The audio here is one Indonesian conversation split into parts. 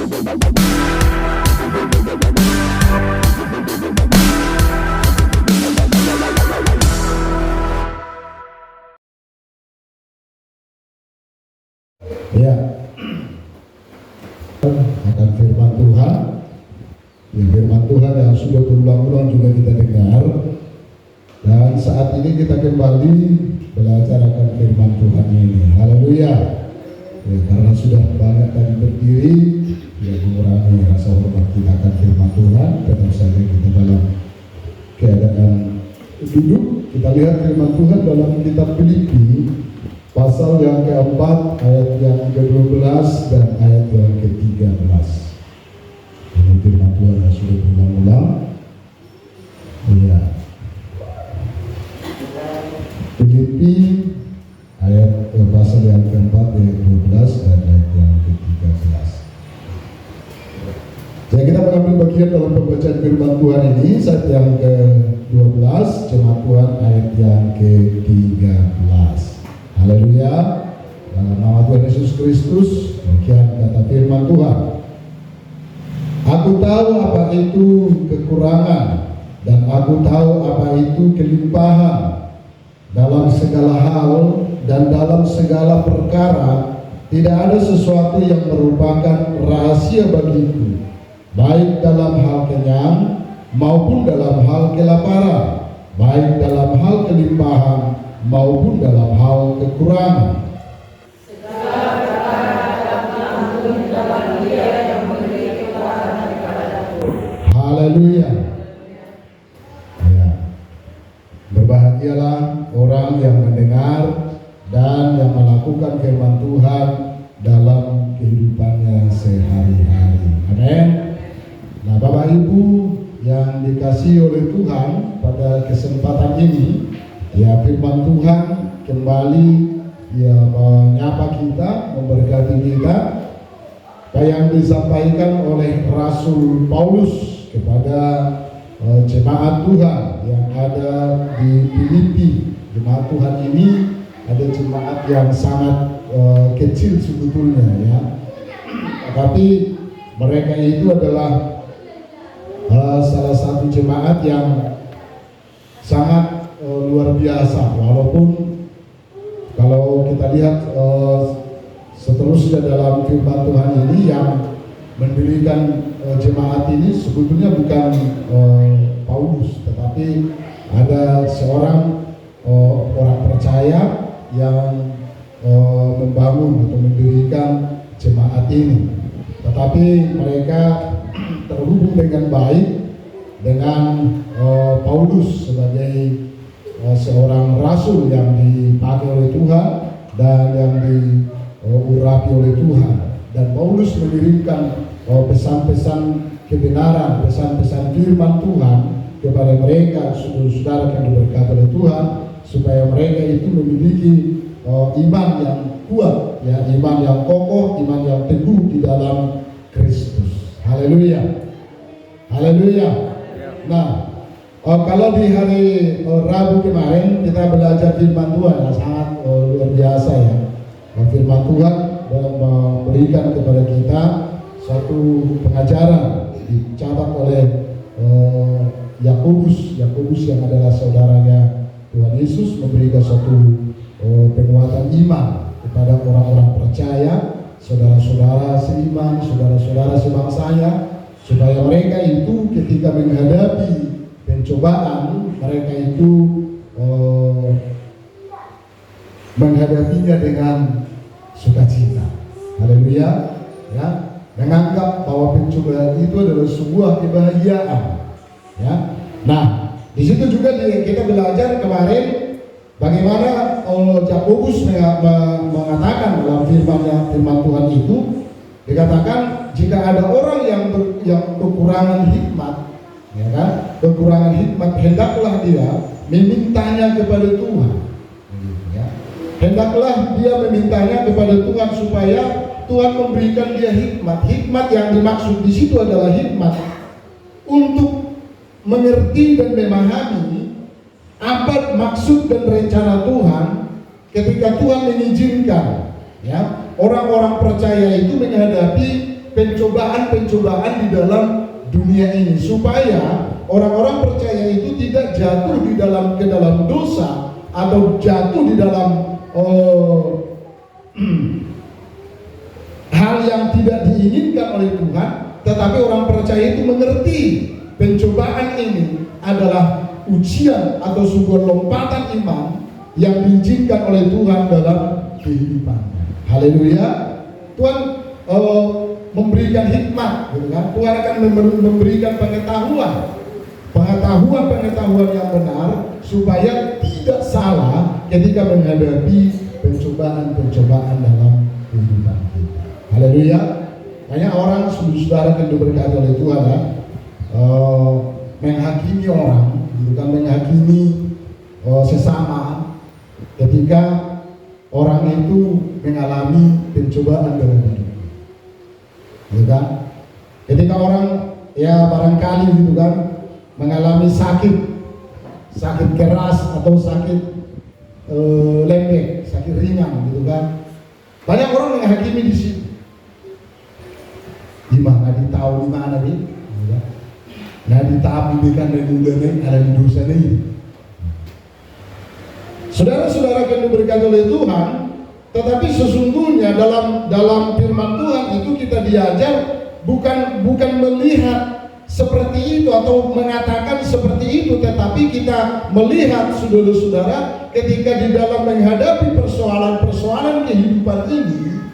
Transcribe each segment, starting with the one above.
Ya, akan firman Tuhan. Firman Tuhan yang sudah berulang-ulang juga kita dengar. Dan saat ini kita kembali belajar akan firman Tuhan ini. Haleluya. Ya, karena sudah banyak tadi berdiri, ya mengurangi rasa hormat kita akan firman Tuhan. Tetap saja kita dalam keadaan duduk. Kita lihat firman Tuhan dalam kitab Filipi pasal yang keempat, ayat yang ke-12 dan ayat yang ke-13. Ini firman Tuhan yang sudah berulang-ulang. Iya. Filipi ayat pasal yang keempat, ayat 12 dan ayat yang ke-13. Jadi kita mengambil bagian dalam pembacaan firman Tuhan ini, ayat yang ke-12, jemaat Tuhan ayat yang ke-13. Haleluya. Dalam nama Tuhan Yesus Kristus, demikian kata firman Tuhan. Aku tahu apa itu kekurangan dan aku tahu apa itu kelimpahan. Dalam segala hal dan dalam segala perkara tidak ada sesuatu yang merupakan rahasia bagiku, baik dalam hal kenyang maupun dalam hal kelaparan, baik dalam hal kelimpahan maupun dalam hal kekurangan. Segala perkara dapat diampuni dalam Dia yang memberi kekuatan kepadaku. Haleluya. Ya. Berbahagialah orang yang mendengar dan yang melakukan firman Tuhan dalam kehidupannya sehari-hari. Amin. Nah, Bapak Ibu yang dikasihi oleh Tuhan, pada kesempatan ini ya firman Tuhan kembali ya menyapa kita, memberkati kita. Apa yang disampaikan oleh Rasul Paulus kepada jemaat Tuhan yang ada di Filipi. Jemaat Tuhan ini ada jemaat yang sangat kecil sebetulnya ya. Tapi mereka itu adalah salah satu jemaat yang sangat luar biasa, walaupun kalau kita lihat seterusnya dalam firman Tuhan ini yang mendirikan jemaat ini sebetulnya bukan Paulus, tetapi ada seorang orang percaya yang membangun atau mendirikan jemaat ini. Tetapi mereka terhubung dengan baik dengan Paulus sebagai seorang rasul yang dipakai oleh Tuhan dan yang diurapi oleh Tuhan. Dan Paulus mengirimkan pesan-pesan kebenaran, pesan-pesan firman Tuhan kepada mereka, saudara-saudara yang diberkati oleh Tuhan, supaya mereka itu memiliki iman yang kuat, ya, iman yang kokoh, iman yang teguh di dalam Kristus. Haleluya. Haleluya. Nah, kalau di hari Rabu kemarin kita belajar firman Tuhan yang sangat luar biasa ya. Firman Tuhan memberikan kepada kita satu pengajaran dicatat oleh Yakobus yang adalah saudaranya Tuhan Yesus, memberikan suatu penguatan iman kepada orang-orang percaya, saudara-saudara seiman, saudara-saudara sebangsanya, supaya mereka itu ketika menghadapi pencobaan, mereka itu menghadapinya dengan sukacita. Haleluya. Ya, menganggap bahwa pencobaan itu adalah sebuah kebahagiaan. Ya. Nah, di situ juga kita belajar kemarin bagaimana Yakobus mengatakan dalam firman Tuhan itu, dikatakan jika ada orang yang kekurangan hikmat, ya kan, kekurangan hikmat, hendaklah dia memintanya kepada Tuhan. Ya. Hendaklah dia memintanya kepada Tuhan supaya Tuhan memberikan dia hikmat. Hikmat yang dimaksud di situ adalah hikmat untuk mengerti dan memahami apa maksud dan rencana Tuhan ketika Tuhan mengizinkan ya orang-orang percaya itu menghadapi pencobaan-pencobaan di dalam dunia ini, supaya orang-orang percaya itu tidak jatuh ke dalam dosa atau jatuh di dalam hal yang tidak diinginkan oleh Tuhan, tetapi orang percaya itu mengerti pencobaan ini adalah ujian atau sebuah lompatan iman yang diizinkan oleh Tuhan dalam kehidupannya. Haleluya. Tuhan memberikan hikmat, gitu kan? Tuhan akan memberikan pengetahuan yang benar supaya tidak salah ketika menghadapi pencobaan dalam kehidupan kita. Haleluya. Banyak orang, saudara yang diberkati oleh Tuhan, menghakimi orang, gitu kan, menghakimi sesama ketika orang itu mengalami pencobaan dalam hidup, gitu kan? Ketika orang ya barangkali gitu kan mengalami sakit keras atau sakit lembek, sakit ringan, gitu kan? Banyak orang menghakimi di situ. Gimana ditahu di mana nih? Nah ditahu bikan dan udahnya ada di dosa nih. Saudara-saudara yang diberkati oleh Tuhan, tetapi sesungguhnya dalam firman Tuhan itu kita diajar bukan melihat seperti itu atau mengatakan seperti itu, tetapi kita melihat, saudara-saudara, ketika di dalam menghadapi persoalan-persoalan kehidupan ini,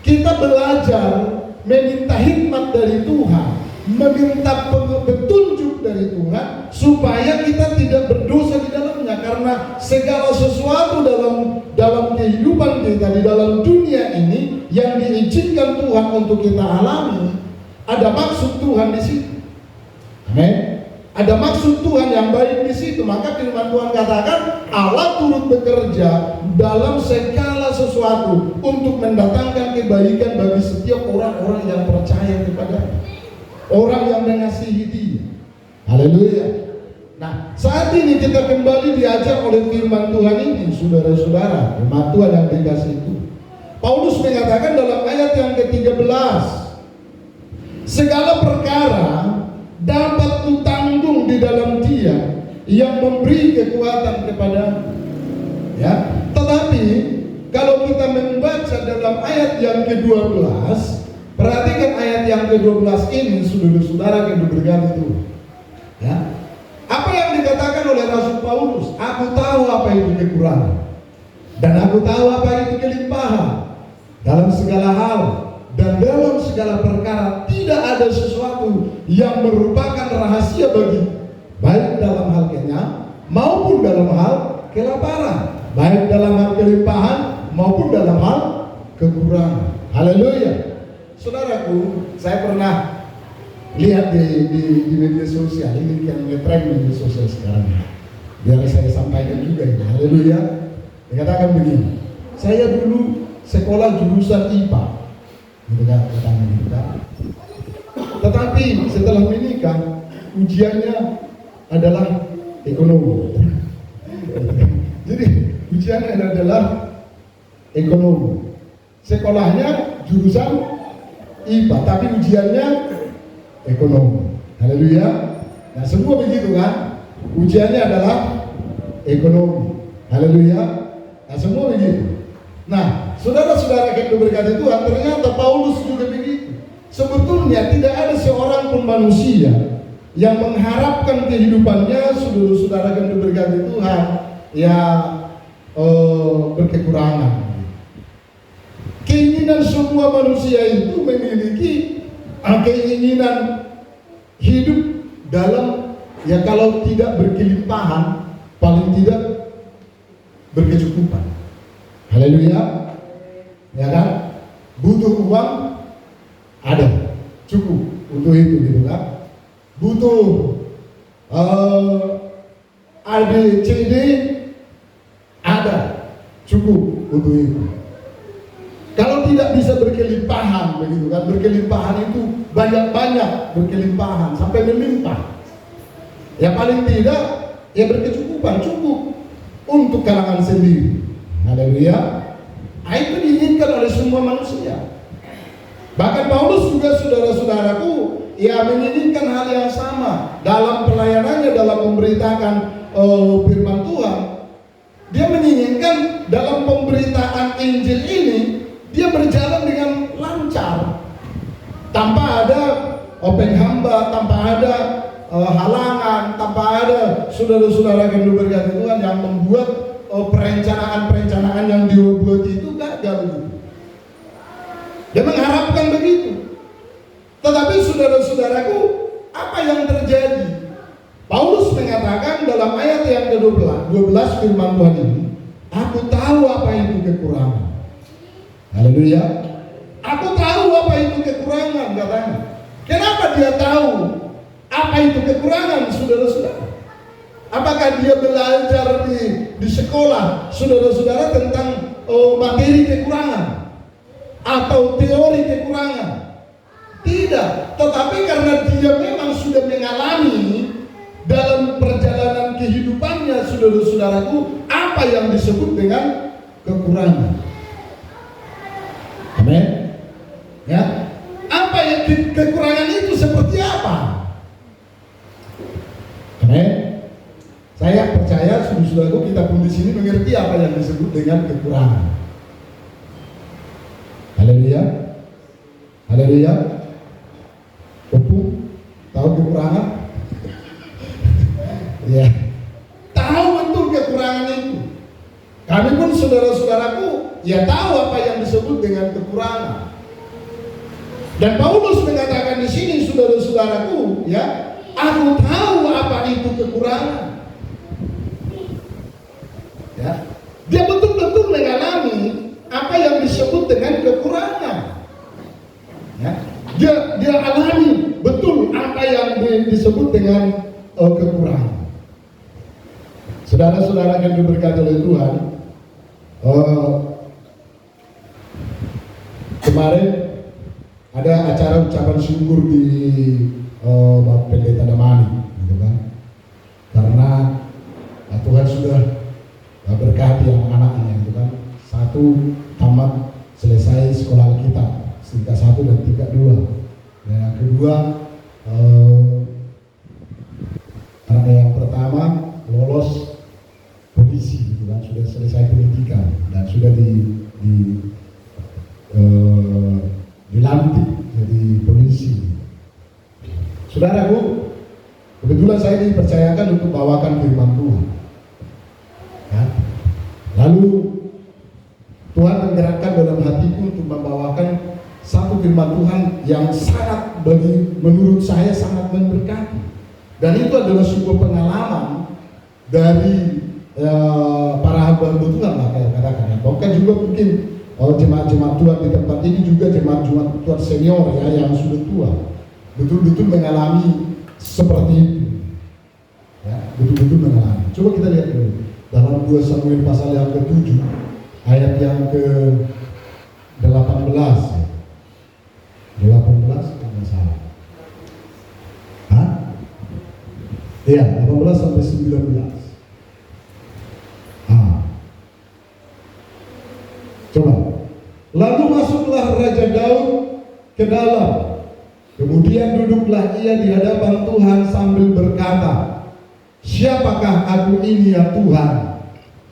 kita belajar meminta hikmat dari Tuhan, meminta petunjuk dari Tuhan supaya kita tidak berdosa di dalamnya, karena segala sesuatu dalam kehidupan kita di dalam dunia ini yang diizinkan Tuhan untuk kita alami, ada maksud Tuhan di situ. Amin. Ada maksud Tuhan yang baik di situ. Maka firman Tuhan katakan Allah turut bekerja dalam segala sesuatu untuk mendatangkan kebaikan bagi setiap orang-orang yang percaya kepada orang yang mengasihi Dia. Haleluya. Nah, saat ini kita kembali diajar oleh firman Tuhan ini, saudara-saudara, firman Tuhan yang dikasih itu. Paulus mengatakan dalam ayat yang ke-13, segala perkara dapat kutanggung di dalam Dia yang memberi kekuatan kepada. Ya, tetapi kalau kita membaca dalam ayat yang ke-12, perhatikan ayat yang ke-12 ini, saudara-saudara yang diberkati itu. Ya, apa yang dikatakan oleh Rasul Paulus? Aku tahu apa itu kekurangan, dan aku tahu apa itu kelimpahan dalam segala hal. Dan dalam segala perkara tidak ada sesuatu yang merupakan rahasia bagi, baik dalam hal kenyang maupun dalam hal kelaparan, baik dalam hal kelimpahan maupun dalam hal kekurangan. Haleluya. Saudaraku, saya pernah lihat di media sosial, ini yang ngetrend media sosial sekarang, biar saya sampaikan juga ini. Haleluya. Dikatakan begini, saya dulu sekolah jurusan IPA, gitu kan, tetapi setelah menikah ujiannya adalah ekonomi. Jadi ujiannya adalah ekonomi. Sekolahnya jurusan IPA, tapi ujiannya ekonomi. Haleluya. Nah, semua begitu kan? Ujiannya adalah ekonomi. Haleluya. Nah, semua begitu. Nah, saudara-saudara yang diberkati Tuhan, ternyata Paulus juga begitu. Sebetulnya tidak ada seorang pun manusia yang mengharapkan kehidupannya, saudara-saudara yang diberkati Tuhan, ya berkekurangan. Keinginan semua manusia itu memiliki keinginan hidup dalam, ya kalau tidak berkelimpahan, paling tidak berkecukupan. Haleluya. Ya kan? Butuh uang ada, cukup untuk itu, gitu kan? Butuh ABCD ada, cukup untuk itu. Kalau tidak bisa berkelimpahan, begitu kan? Berkelimpahan itu banyak-banyak berkelimpahan sampai melimpah. Ya paling tidak ya berkecukupan, cukup untuk kalangan sendiri. Haleluya. Itu diinginkan oleh semua manusia. Bahkan Paulus juga, saudara-saudaraku, ia menginginkan hal yang sama dalam pelayanannya, dalam memberitakan firman Tuhan. Dia menginginkan dalam pemberitaan Injil ini dia berjalan dengan lancar, tanpa ada penghamba, tanpa ada halangan, tanpa ada saudara-saudara yang diberkati Tuhan yang membuat perencanaan-perencanaan yang dibuat itu gagal. Dia mengharapkan begitu. Tetapi saudara-saudaraku, apa yang terjadi? Paulus mengatakan dalam ayat yang ke-12 firman Tuhan ini, aku tahu apa itu kekurangan. Haleluya. Aku tahu apa itu kekurangan, katanya. Kenapa dia tahu apa itu kekurangan, saudara-saudara? Apakah dia belajar di sekolah, saudara-saudara, tentang materi kekurangan atau teori kekurangan? Tidak, tetapi karena dia memang sudah mengalami dalam perjalanan kehidupannya, saudara-saudaraku, apa yang disebut dengan kekurangan. Amin. Ya, apa yang kekurangan itu seperti apa? Amin. Saya percaya saudara-saudaraku, kita pun di sini mengerti apa yang disebut dengan kekurangan. Haleluya. Haleluya. Tahu kekurangan? Ya, tahu betul kekurangan itu. Kami pun saudara-saudaraku, ya tahu apa yang disebut dengan kekurangan. Dan Paulus mengatakan di sini, saudara-saudaraku, ya, aku tahu apa itu kekurangan. Ya, dia betul-betul mengalami apa yang disebut dengan kekurangan. Ya, dia alami betul apa yang disebut dengan kekurangan. Saudara-saudara yang diberkati oleh Tuhan, kemarin ada acara ucapan syukur di Bapak Pendeta Damani, gitu kan? Karena Tuhan sudah berkati anak-anaknya, gitu kan? Satu tamat selesai sekolah Alkitab, tingkat 1 dan tingkat 2. Dan yang kedua, anak yang pertama lolos polisi, gitu kan? Sudah selesai pendidikan dan sudah dilantik jadi polisi. Saudaraku, kebetulan saya dipercayakan untuk bawakan firman Tuhan. Ya. Lalu Tuhan menggerakkan dalam hatiku untuk membawakan satu firman Tuhan yang sangat menurut saya sangat memberkati. Dan itu adalah sebuah pengalaman dari para hamba Tuhan lah, katakan. Bahkan juga mungkin jemaat-jemaat Tuhan di tempat ini juga jemaat-jemaat Tuhan senior ya yang sudah tua, betul-betul mengalami seperti itu. Ya, betul-betul mengalami. Coba kita lihat dulu dalam 2 Samuel pasal yang ke-7 ayat yang ke-18 ya. 18 kalau salah. Hah? Iya, 18 sampai 19. Coba. Lalu masuklah Raja Daud ke dalam. Kemudian duduklah ia di hadapan Tuhan sambil berkata, siapakah aku ini ya Tuhan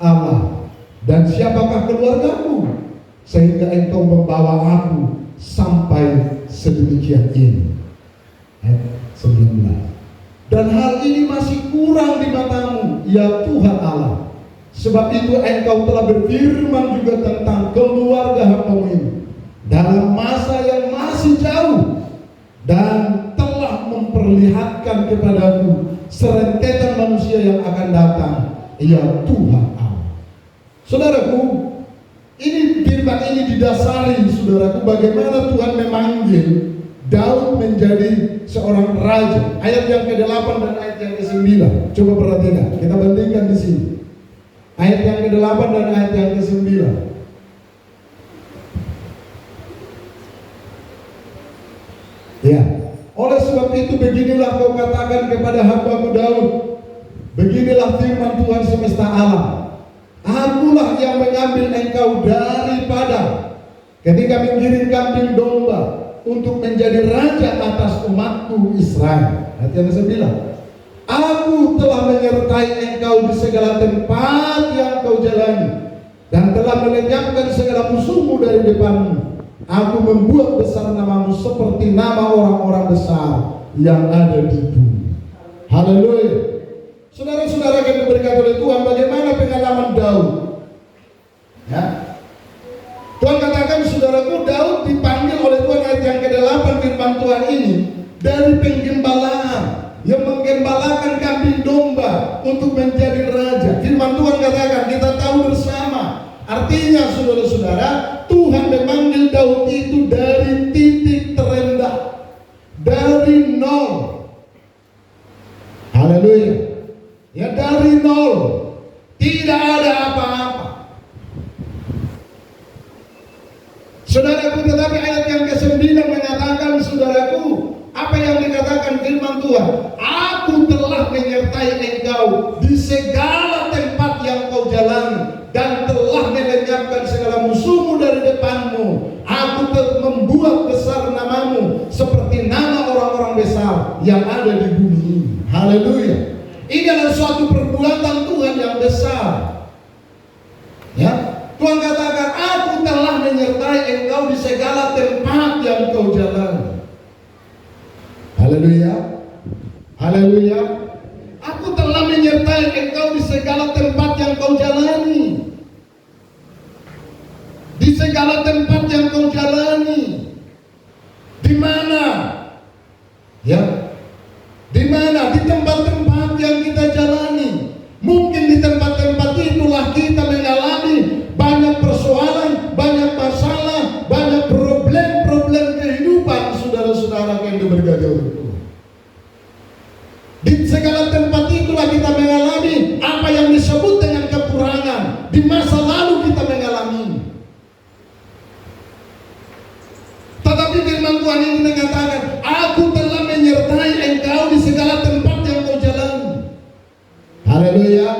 Allah, dan siapakah keluargaku, sehingga engkau membawa aku sampai sedemikian ini. Ayat 19. Dan hal ini masih kurang di matamu ya Tuhan Allah, sebab itu engkau telah berfirman juga tentang keluarga hamba-Mu ini dalam masa yang masih jauh, dan telah memperlihatkan kepadaku serentetan manusia yang akan datang ya Tuhan Allah. Saudaraku, ini firman ini didasari, saudaraku, bagaimana Tuhan memanggil Daud menjadi seorang raja. Ayat yang ke-8 dan ayat yang ke-9. Coba perhatikan, kita bandingkan di sini. Ayat yang ke-8 dan ayat yang ke-9. Ya, oleh sebab itu beginilah kau katakan kepada hamba-Mu Daud, beginilah firman Tuhan semesta alam, akulah yang mengambil engkau dari padang ketika menggiring kambing domba untuk menjadi raja atas umatku Israel. Nanti yang saya bilang, aku telah menyertai engkau di segala tempat yang kau jalani, dan telah melenyapkan segala musuhmu dari depanmu. Aku membuat besar namamu seperti nama orang-orang besar yang ada di bumi. Haleluya. Saudara-saudara yang diberkati oleh Tuhan, bagaimana pengalaman Daud? Ya. Tuhan katakan, saudaraku, Daud dipanggil oleh Tuhan, ayat yang ke-8 firman Tuhan ini, dari penggembalaan yang menggembalakan kambing domba untuk menjadi raja. Firman Tuhan katakan, kita tahu bersama, artinya saudara-saudara, Tuhan memanggil Daud itu dari titik terendah, dari nol. Haleluya. Ya, dari nol, tidak ada apa-apa. Saudaraku, tetapi ayat yang ke-9 mengatakan, saudaraku, apa yang dikatakan firman Tuhan? Aku telah menyertai engkau di segala tempat yang kau jalani, dan telah melenyapkan segala musuhmu dari depanmu. Aku telah membuat besar namamu seperti nama orang-orang besar yang ada di bumi ini. Haleluya. Ini adalah suatu perbuatan Tuhan yang besar. Ya, Tuhan katakan, aku telah menyertai engkau di segala tempat yang kau jalani. Haleluya. Haleluya. Aku telah menyertai engkau di segala tempat yang kau jalani. Di segala tempat yang kau jalani. Di mana? Ya. Di mana? Di tempat-tempat yang kita jalani. Mungkin di tempat-tempat itulah kita mengalami banyak persoalan, banyak masalah, banyak problem-problem kehidupan, saudara-saudara yang diberkati oleh Tuhan. Di segala tempat itulah kita mengalami apa yang disebut dengan kekurangan. Di masa lalu kita mengalami. Tetapi firman Tuhan ini mengatakan, aku telah menyertai engkau di segala tempat yang kau jalani. Haleluya.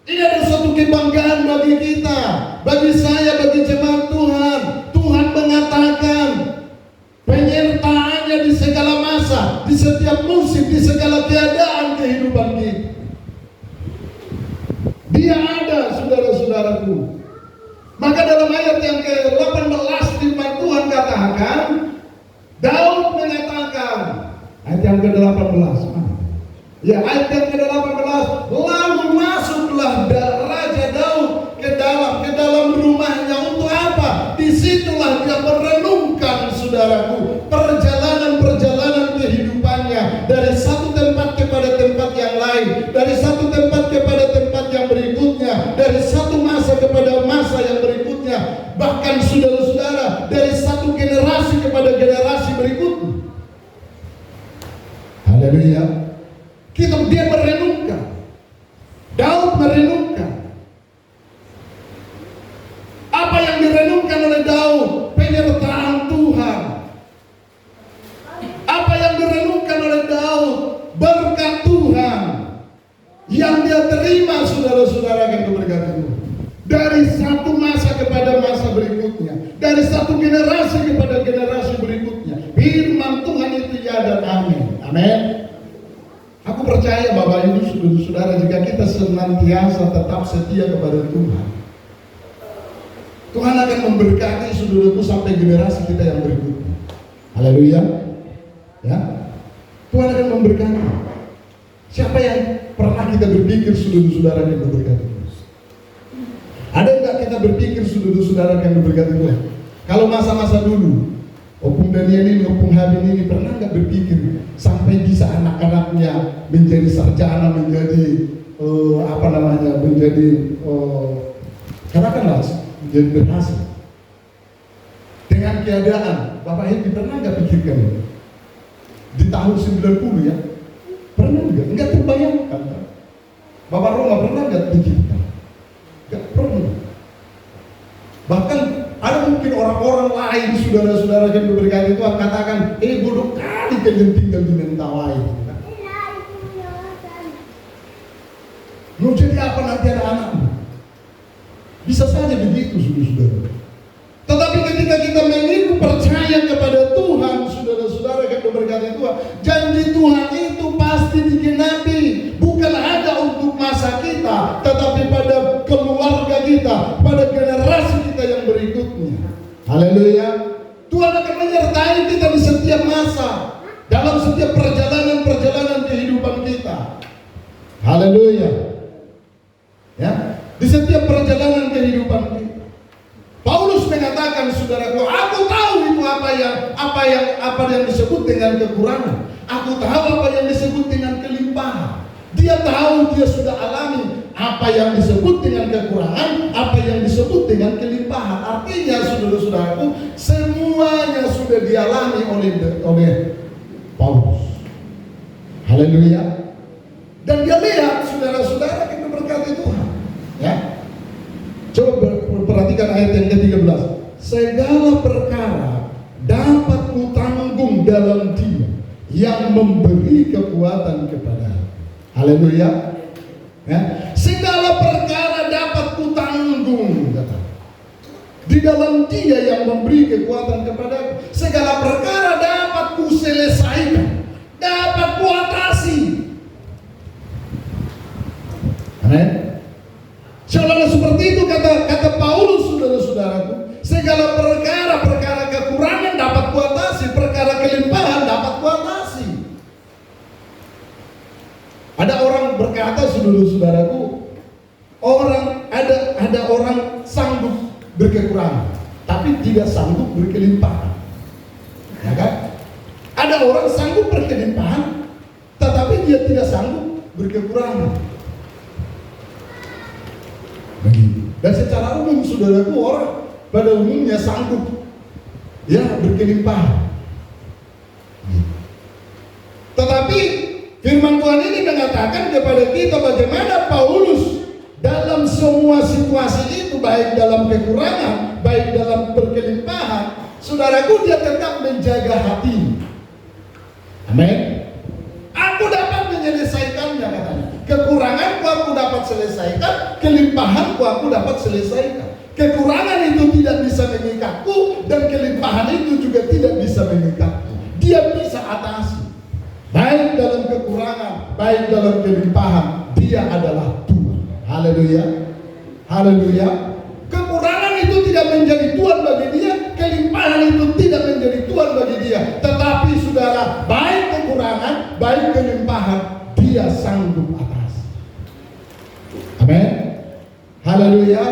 Ini ada suatu kebanggaan bagi kita, bagi saya, bagi jemaat Tuhan. Tuhan mengatakan penyertaannya di segala masa, di setiap musim, di segala keadaan kehidupan kita. Dia ada, saudara-saudaraku. Maka dalam ayat yang ke-18 firman Tuhan katakan, Daud mengatakan, ayat yang ke-18, ya, ayat yang ke-18, lalu masuklah Raja Daud ke dalam rumahnya untuk apa? Disitulah dia merenungkan, saudaraku, perjalanan kehidupannya dari satu tempat kepada tempat yang lain, dari satu tempat kepada tempat yang berikutnya, dari satu masa kepada masa yang berikutnya, bahkan saudara-saudara, dari satu generasi kepada generasi berikutnya. Haleluya. Dia merenungkan, Daud merenungkan. Apa yang direnungkan oleh Daud? Penyertaan Tuhan. Apa yang direnungkan oleh Daud? Berkat Tuhan yang dia terima, saudara-saudara yang diberkati Tuhan. Dari satu masa kepada masa berikutnya, dari satu generasi kepada generasi berikutnya, firman Tuhan itu ya dan amin. Amin. Aku percaya Bapak Ibu saudara-saudara, jika kita senantiasa tetap setia kepada Tuhan, Tuhan akan memberkati saudaraku sampai generasi kita yang berikutnya. Haleluya. Ya. Tuhan akan memberkati. Siapa yang pernah kita berpikir saudara-saudara yang memberkati Tuhan? Ada enggak kita berpikir saudara-saudara yang memberkati Tuhan? Kalau masa-masa dulu, Opung Daniel ini, Opung Habib ini pernah nggak berpikir sampai bisa anak-anaknya menjadi sarjana, menjadi katakanlah menjadi berhasil dengan keadaan? Bapak Habib pernah nggak pikirkan di tahun 90 ya? Pernah nggak? Nggak terbayangkan. Bapak Roma pernah nggak pikirkan? Nggak pernah. Bahkan ada mungkin orang-orang lain, saudara-saudara yang diberkati Tuhan, katakan, bodoh kali kalian tinggal di Mentawai. Mau jadi apa nanti ada anakmu? Bisa saja begitu, saudara-saudara. Tetapi ketika kita mengiru percaya kepada Tuhan, diberkati Tuhan. Janji Tuhan itu pasti digenapi, bukan hanya untuk masa kita, tetapi pada keluarga kita, pada generasi kita yang berikutnya. Haleluya. Tuhan akan menyertai kita di setiap masa, dalam setiap perjalanan kehidupan kita. Haleluya. Ya, di setiap perjalanan kehidupan kita. Paulus mengatakan, saudaraku, aku tahu itu apa yang disebut dengan kekurangan. Aku tahu apa yang disebut dengan kelimpahan. Dia tahu, dia sudah alami apa yang disebut dengan kekurangan, apa yang disebut dengan kelimpahan. Artinya, saudara-saudaraku, semuanya sudah dialami oleh Paulus. Haleluya. Dan dia lihat, saudara-saudara, kita berkati Tuhan. Ya. Coba perhatikan ayat yang ke-13. Segala perkara dapat kutanggung dalam Dia yang memberi kekuatan kepada. Haleluya. Ya. Segala perkara dapat kutanggung, kata. Di dalam Dia yang memberi kekuatan kepada. Segala perkara dapat kuselesaikan, dapat kuatasi. Amin. Seolah seperti itu kata Paulus, saudara-saudaraku. Segala perkara kekurangan dapat kuatasi, perkara kelimpahan dapat kuatasi. Ada orang berkata, saudara-saudaraku, ada orang sanggup berkekurangan, tapi tidak sanggup berkelimpahan. Ya kan? Ada orang sanggup berkelimpahan, tetapi dia tidak sanggup berkekurangan. Dan secara umum, saudaraku, orang pada umumnya sanggup ya berkelimpahan. Tetapi firman Tuhan ini mengatakan kepada kita bagaimana Paulus dalam semua situasi itu, baik dalam kekurangan, baik dalam berkelimpahan, saudaraku, dia tetap menjaga hati. Amin. Aku dapat menyelesaikannya, katanya. Kekuranganku aku dapat selesaikan, kelimpahanku aku dapat selesaikan. Kekurangan itu tidak bisa mengikatku, dan kelimpahan itu juga tidak bisa mengikatku. Dia bisa atasi. Baik dalam kekurangan, baik dalam kelimpahan, Dia adalah Tuhan. Haleluya. Haleluya. Kekurangan itu tidak menjadi Tuhan bagi dia, kelimpahan itu tidak menjadi Tuhan bagi dia. Tetapi saudara, baik kekurangan, baik kelimpahan, Dia sanggup atasi. Amin. Haleluya.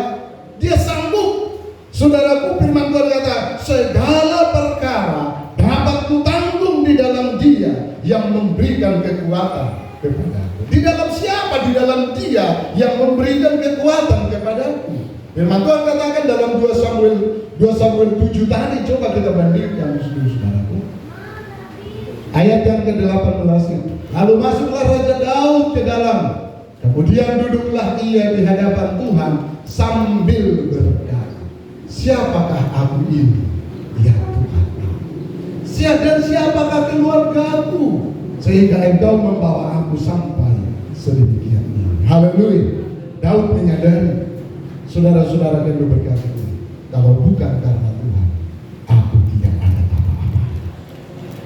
Dia sanggup. Saudaraku, firman Tuhan kata, segala perkara dapat kutanggung di dalam Dia yang memberikan kekuatan kepadaku. Di dalam siapa? Di dalam Dia yang memberikan kekuatan kepadaku. Firman Tuhan katakan dalam 2 Samuel 7 tadi. Coba kita bandingkan, saudara-saudaraku. Ayat yang ke-18 itu. Lalu masuklah Raja Daud ke dalam. Kemudian duduklah ia di hadapan Tuhan sambil berkata, siapakah aku ini? Ya Tuhan. Dan siapakah keluargaku? Sehingga engkau membawa aku sampai sedemikian ini. Haleluya. Daud menyadari, saudara-saudara yang berkata, kalau bukan karena Tuhan, aku tidak ada apa-apa.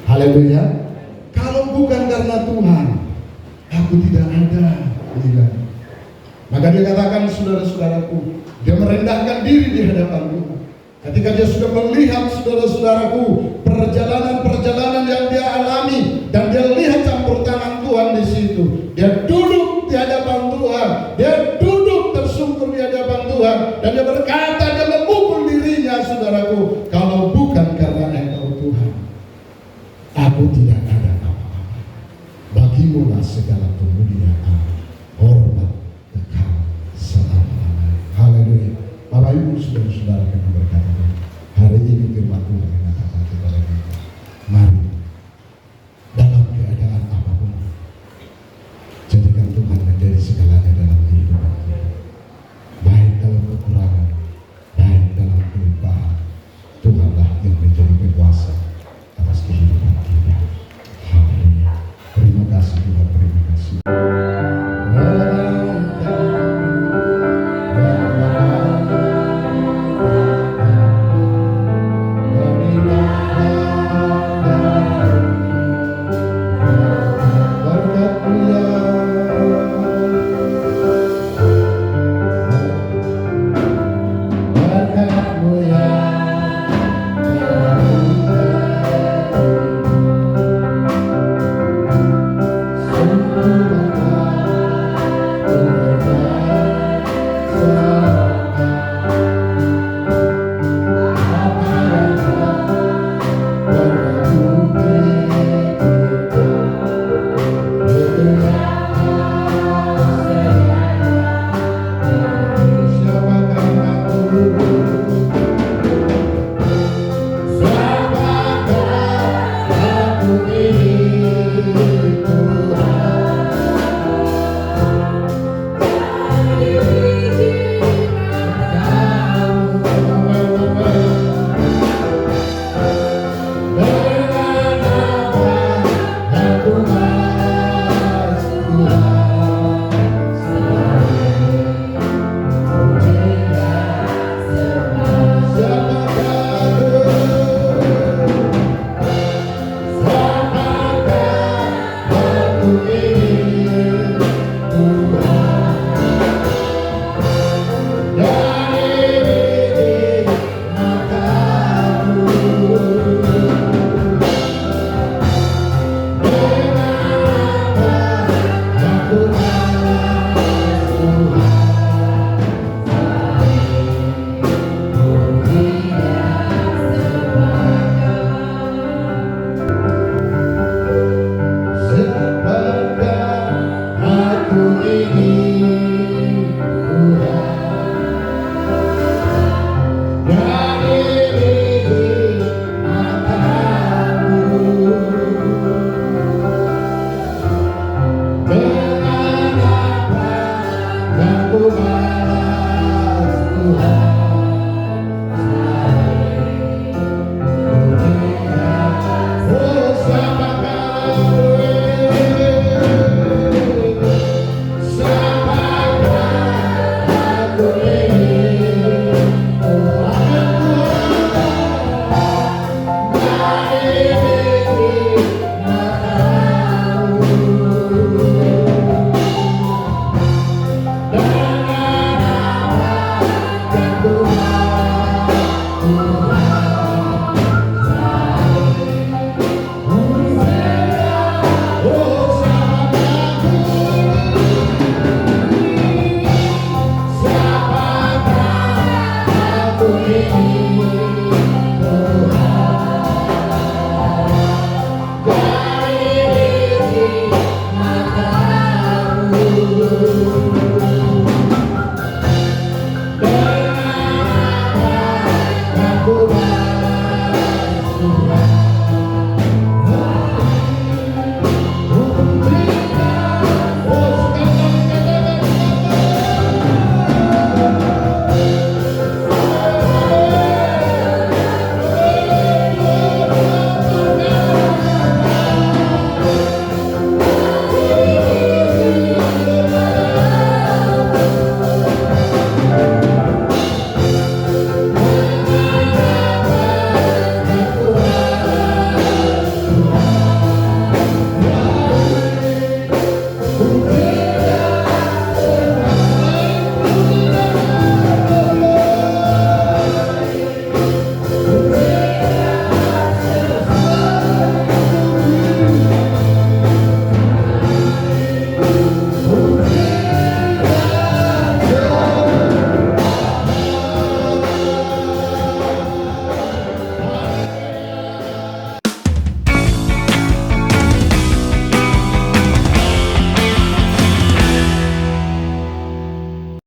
Haleluya. Kalau bukan karena Tuhan, aku tidak ada. Maka dia katakan, saudara-saudaraku, dia merendahkan diri di hadapan Tuhan. Ketika dia sudah melihat, saudara-saudaraku, perjalanan-perjalanan yang dia alami, dan dia lihat campur tangan Tuhan di situ, dia duduk di hadapan Tuhan, dia duduk tersungkur di hadapan Tuhan, dan dia berkata, dia memukul dirinya, saudaraku, kalau bukan karena Engkau Tuhan, aku tidak ada apa-apa. Bagimu lah segala kemuliaan.